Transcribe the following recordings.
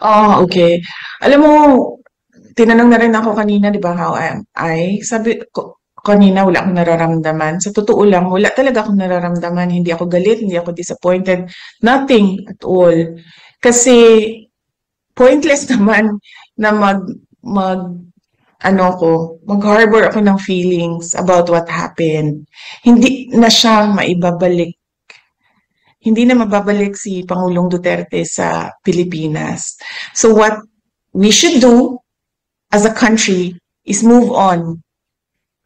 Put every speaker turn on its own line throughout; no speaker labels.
Oh, okay. Alam mo, tinanong na rin ako kanina, di ba, how am I? Sabi ko, kanina wala akong nararamdaman. Sa totoo lang, wala talaga akong nararamdaman. Hindi ako galit, hindi ako disappointed. Nothing at all. Kasi pointless naman na mag-harbor ako ng feelings about what happened. Hindi na siya maibabalik. Hindi na mababalik si Pangulong Duterte sa Pilipinas. So what we should do as a country is move on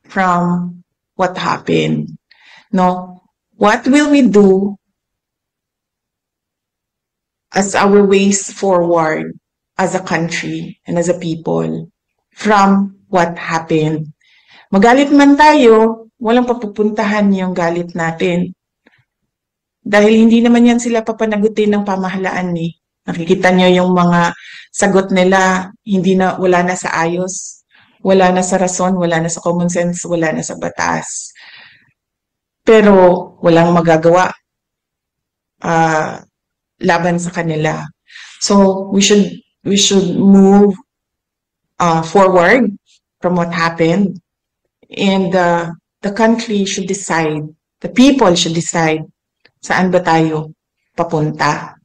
from what happened. No? What will we do as our ways forward as a country and as a people from what happened? Magalit man tayo, walang papupuntahan yung galit natin. Dahil hindi naman yan sila papanagutin ng pamahalaan eh. Nakikita nyo yung mga sagot nila, wala na sa ayos, wala na sa rason, wala na sa common sense, wala na sa batas. Pero walang magagawa laban sa kanila. So we should move forward from what happened, and the country should decide, the people should decide saan ba tayo papunta.